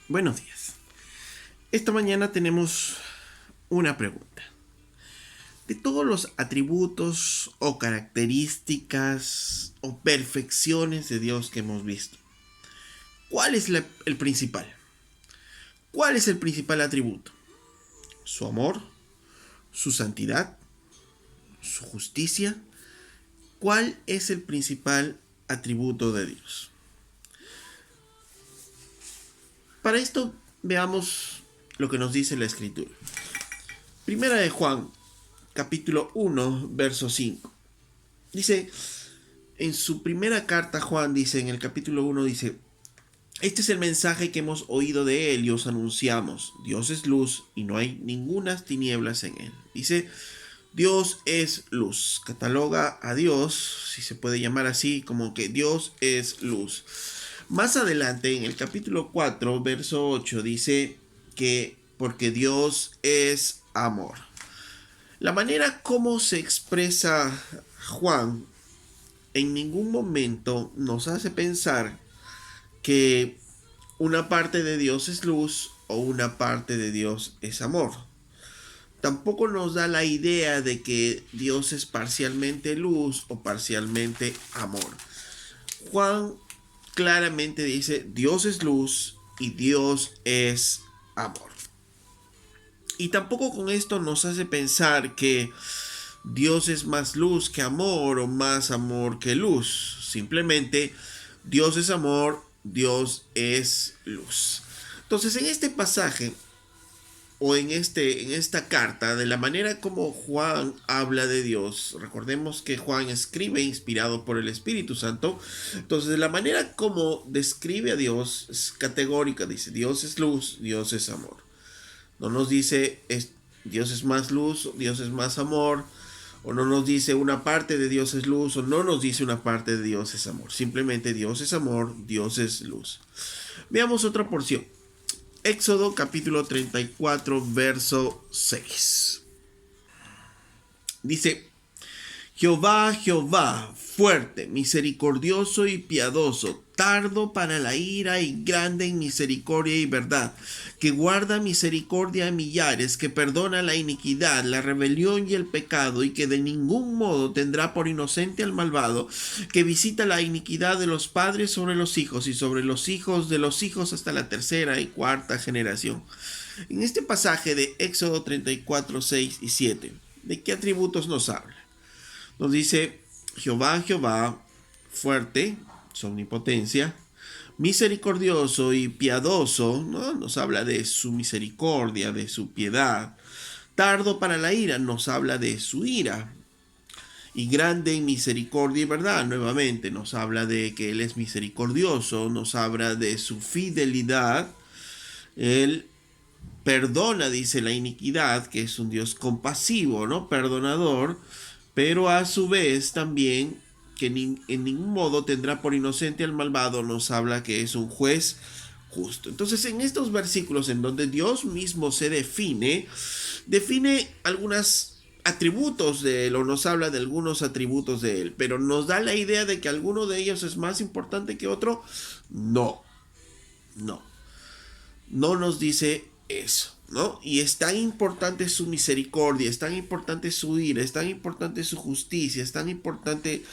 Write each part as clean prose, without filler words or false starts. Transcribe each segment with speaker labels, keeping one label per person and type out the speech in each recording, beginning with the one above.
Speaker 1: Buenos días. Esta mañana tenemos una pregunta. De todos los atributos o características o perfecciones de Dios que hemos visto, ¿cuál es el principal? ¿Cuál es el principal atributo? ¿Su amor? ¿Su santidad? ¿Su justicia? ¿Cuál es el principal atributo de Dios? Para esto veamos lo que nos dice la Escritura. Primera de Juan, capítulo 1, verso 5. Dice, en su primera carta Juan dice, en el capítulo 1 dice, este es el mensaje que hemos oído de él y os anunciamos. Dios es luz y no hay ninguna tinieblas en él. Dice, Dios es luz. Cataloga a Dios, si se puede llamar así, como que Dios es luz. Más adelante, en el capítulo 4, verso 8, dice que porque Dios es amor. La manera como se expresa Juan en ningún momento nos hace pensar que una parte de Dios es luz o una parte de Dios es amor. Tampoco nos da la idea de que Dios es parcialmente luz o parcialmente amor. Juan claramente dice Dios es luz y Dios es amor. Y tampoco con esto nos hace pensar que Dios es más luz que amor o más amor que luz. Simplemente Dios es amor, Dios es luz. Entonces en este pasaje o en esta carta, de la manera como Juan habla de Dios, recordemos que Juan escribe inspirado por el Espíritu Santo, entonces de la manera como describe a Dios es categórica, dice Dios es luz, Dios es amor. No nos dice Dios es más luz, Dios es más amor, o no nos dice una parte de Dios es luz, o no nos dice una parte de Dios es amor. Simplemente Dios es amor, Dios es luz. Veamos otra porción. Éxodo capítulo 34, verso 6. Dice, Jehová, Jehová, fuerte, misericordioso y piadoso, tardo para la ira y grande en misericordia y verdad, que guarda misericordia a millares, que perdona la iniquidad, la rebelión y el pecado, y que de ningún modo tendrá por inocente al malvado, que visita la iniquidad de los padres sobre los hijos y sobre los hijos de los hijos hasta la tercera y cuarta generación. En este pasaje de Éxodo 34, 6 y 7, ¿de qué atributos nos habla? Nos dice Jehová, Jehová, fuerte, su omnipotencia, misericordioso y piadoso, ¿no? Nos habla de su misericordia, de su piedad. Tardo para la ira, nos habla de su ira. Y grande en misericordia y verdad, nuevamente nos habla de que Él es misericordioso, nos habla de su fidelidad. Él perdona, dice, la iniquidad, que es un Dios compasivo, ¿no? Perdonador, pero a su vez también que en ningún modo tendrá por inocente al malvado, nos habla que es un juez justo. Entonces en estos versículos en donde Dios mismo se define algunos atributos de él o nos habla de algunos atributos de él, pero nos da la idea de que alguno de ellos es más importante que otro. No, no, no nos dice eso, ¿no? Y es tan importante su misericordia, es tan importante su ira, es tan importante su justicia, es tan importante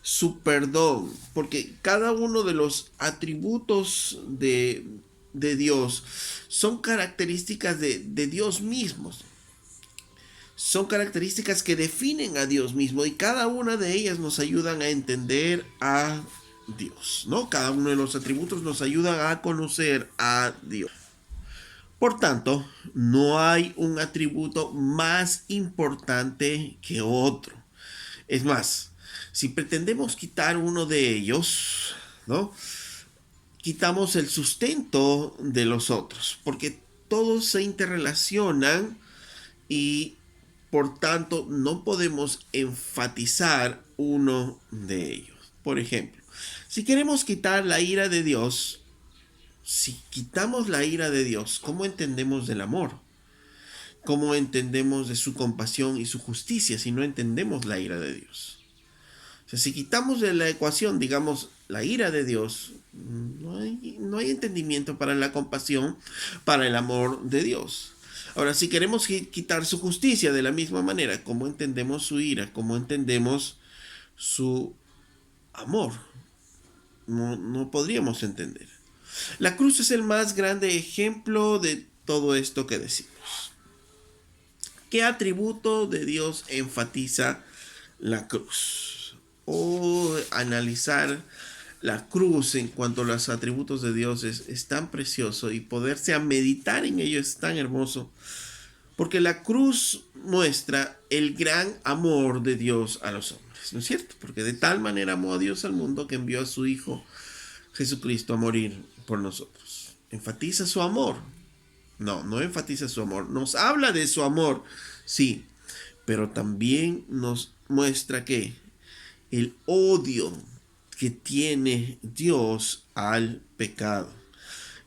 Speaker 1: su perdón, porque cada uno de los atributos de Dios son características de Dios mismos. Son características que definen a Dios mismo y cada una de ellas nos ayudan a entender a Dios, ¿no? Cada uno de los atributos nos ayuda a conocer a Dios. Por tanto, no hay un atributo más importante que otro. Es más, si pretendemos quitar uno de ellos, ¿no? Quitamos el sustento de los otros, porque todos se interrelacionan y por tanto no podemos enfatizar uno de ellos. Por ejemplo, si queremos quitar la ira de Dios, si quitamos la ira de Dios, ¿cómo entendemos del amor? ¿Cómo entendemos de su compasión y su justicia si no entendemos la ira de Dios? O sea, si quitamos de la ecuación, digamos, la ira de Dios, no hay entendimiento para la compasión, para el amor de Dios. Ahora, si queremos quitar su justicia de la misma manera, ¿cómo entendemos su ira? ¿Cómo entendemos su amor? No podríamos entender. La cruz es el más grande ejemplo de todo esto que decimos. ¿Qué atributo de Dios enfatiza la cruz? O analizar la cruz en cuanto a los atributos de Dios es tan precioso, y poderse a meditar en ello es tan hermoso, porque la cruz muestra el gran amor de Dios a los hombres, ¿no es cierto? Porque de tal manera amó a Dios al mundo que envió a su Hijo Jesucristo a morir por nosotros. Enfatiza su amor. No enfatiza su amor. Nos habla de su amor, sí, pero también nos muestra que el odio que tiene Dios al pecado.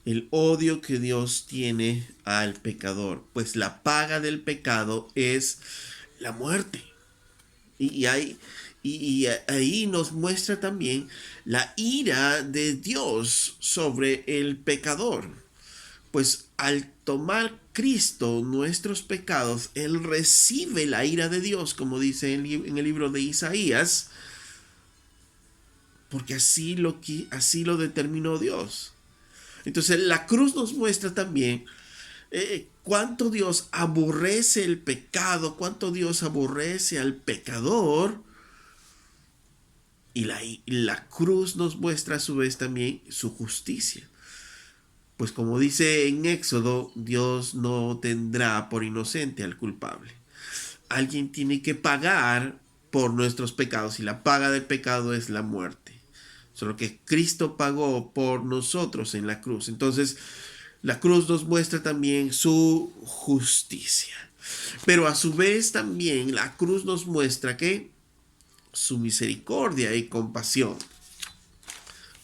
Speaker 1: El odio que Dios tiene al pecador. Pues la paga del pecado es la muerte. Y ahí nos muestra también la ira de Dios sobre el pecador. Pues al tomar Cristo nuestros pecados, Él recibe la ira de Dios, como dice en el libro de Isaías, porque así lo determinó Dios. Entonces la cruz nos muestra también cuánto Dios aborrece el pecado, cuánto Dios aborrece al pecador. Y la cruz nos muestra a su vez también su justicia. Pues como dice en Éxodo, Dios no tendrá por inocente al culpable. Alguien tiene que pagar por nuestros pecados, y la paga del pecado es la muerte. Solo que Cristo pagó por nosotros en la cruz. Entonces, la cruz nos muestra también su justicia. Pero a su vez también la cruz nos muestra que su misericordia y compasión.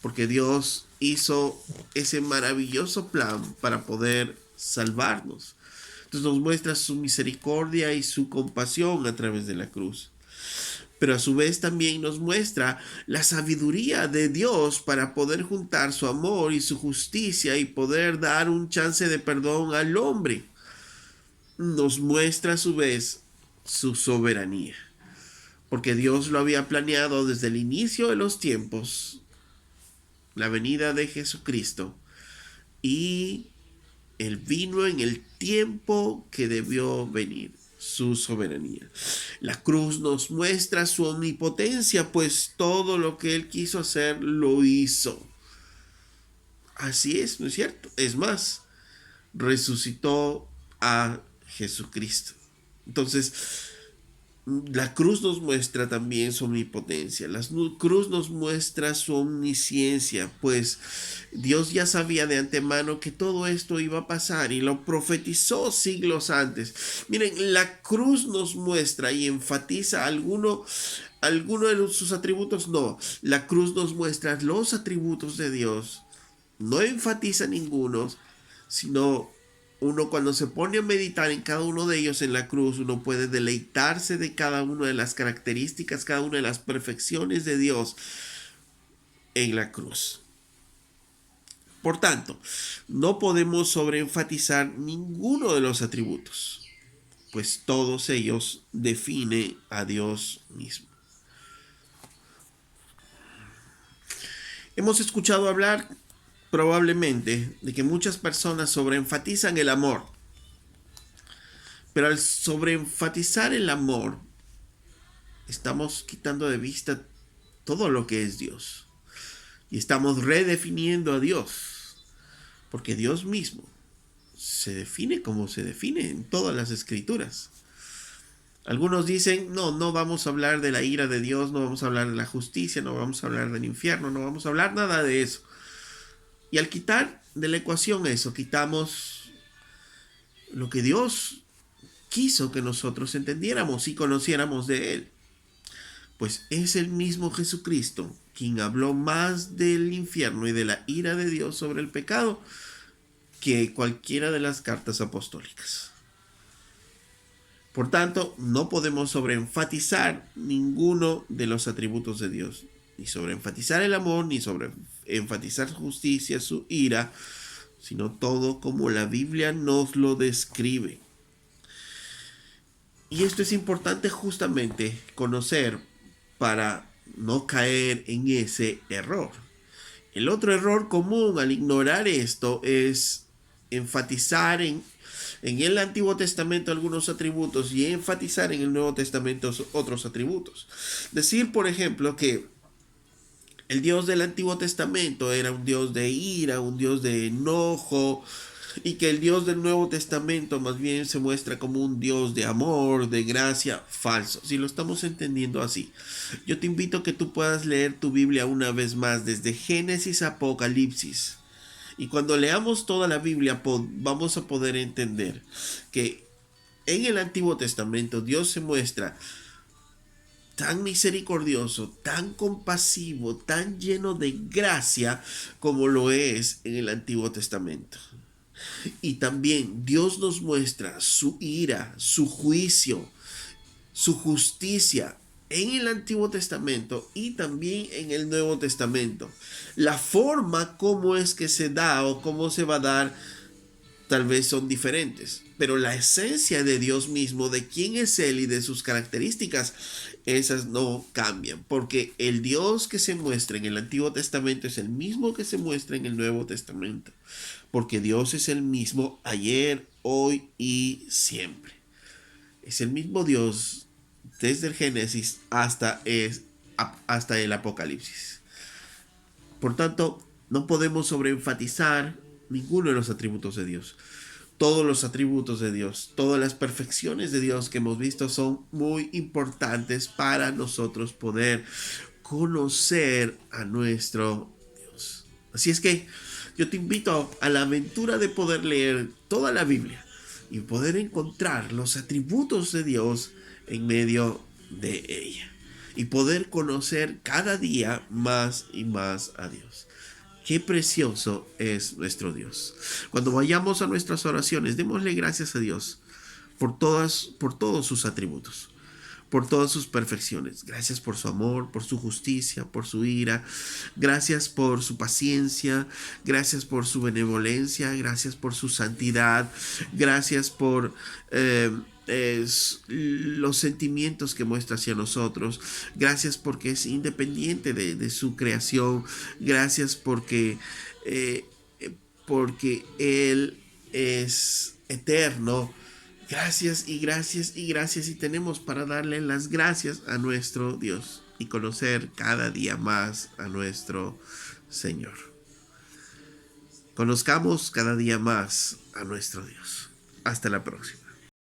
Speaker 1: Porque Dios hizo ese maravilloso plan para poder salvarnos. Entonces nos muestra su misericordia y su compasión a través de la cruz. Pero a su vez también nos muestra la sabiduría de Dios para poder juntar su amor y su justicia y poder dar un chance de perdón al hombre. Nos muestra a su vez su soberanía. Porque Dios lo había planeado desde el inicio de los tiempos, la venida de Jesucristo, y Él vino en el tiempo que debió venir, su soberanía. La cruz nos muestra su omnipotencia, pues todo lo que Él quiso hacer, lo hizo. Así es, ¿no es cierto? Es más, resucitó a Jesucristo. Entonces, la cruz nos muestra también su omnipotencia. La cruz nos muestra su omnisciencia, pues Dios ya sabía de antemano que todo esto iba a pasar y lo profetizó siglos antes. Miren, la cruz nos muestra y enfatiza alguno de sus atributos. No, la cruz nos muestra los atributos de Dios. No enfatiza ninguno, sino uno, cuando se pone a meditar en cada uno de ellos en la cruz, uno puede deleitarse de cada una de las características, cada una de las perfecciones de Dios en la cruz. Por tanto, no podemos sobreenfatizar ninguno de los atributos, pues todos ellos definen a Dios mismo. Hemos escuchado hablar probablemente de que muchas personas sobreenfatizan el amor. Pero al sobreenfatizar el amor, estamos quitando de vista todo lo que es Dios. Y estamos redefiniendo a Dios. Porque Dios mismo se define como se define en todas las escrituras. Algunos dicen, no vamos a hablar de la ira de Dios, no vamos a hablar de la justicia, no vamos a hablar del infierno, no vamos a hablar nada de eso. Y al quitar de la ecuación eso, quitamos lo que Dios quiso que nosotros entendiéramos y conociéramos de Él. Pues es el mismo Jesucristo quien habló más del infierno y de la ira de Dios sobre el pecado que cualquiera de las cartas apostólicas. Por tanto, no podemos sobreenfatizar ninguno de los atributos de Dios. ni sobre enfatizar el amor, ni sobre enfatizar justicia, su ira, sino todo como la Biblia nos lo describe. Y esto es importante justamente conocer para no caer en ese error. El otro error común al ignorar esto es enfatizar en el Antiguo Testamento algunos atributos y enfatizar en el Nuevo Testamento otros atributos. Decir, por ejemplo, que el Dios del Antiguo Testamento era un Dios de ira, un Dios de enojo, y que el Dios del Nuevo Testamento más bien se muestra como un Dios de amor, de gracia, falso. Si lo estamos entendiendo así, yo te invito a que tú puedas leer tu Biblia una vez más desde Génesis a Apocalipsis. Y cuando leamos toda la Biblia vamos a poder entender que en el Antiguo Testamento Dios se muestra tan misericordioso, tan compasivo, tan lleno de gracia como lo es en el Antiguo Testamento. Y también Dios nos muestra su ira, su juicio, su justicia en el Antiguo Testamento y también en el Nuevo Testamento. La forma como es que se da o cómo se va a dar tal vez son diferentes, pero la esencia de Dios mismo, de quién es Él y de sus características, esas no cambian, porque el Dios que se muestra en el Antiguo Testamento es el mismo que se muestra en el Nuevo Testamento, porque Dios es el mismo ayer, hoy y siempre. Es el mismo Dios desde el Génesis hasta el Apocalipsis. Por tanto, no podemos sobreenfatizar ninguno de los atributos de Dios. Todos los atributos de Dios, todas las perfecciones de Dios que hemos visto son muy importantes para nosotros poder conocer a nuestro Dios. Así es que yo te invito a la aventura de poder leer toda la Biblia y poder encontrar los atributos de Dios en medio de ella y poder conocer cada día más y más a Dios. Qué precioso es nuestro Dios. Cuando vayamos a nuestras oraciones, démosle gracias a Dios por todos sus atributos, por todas sus perfecciones. Gracias por su amor, por su justicia, por su ira. Gracias por su paciencia. Gracias por su benevolencia. Gracias por su santidad. Gracias por los sentimientos que muestra hacia nosotros. Gracias porque es independiente de su creación. Gracias porque Él es eterno. Gracias y gracias y gracias, y tenemos para darle las gracias a nuestro Dios y conocer cada día más a nuestro Señor. Conozcamos cada día más a nuestro Dios. Hasta la próxima.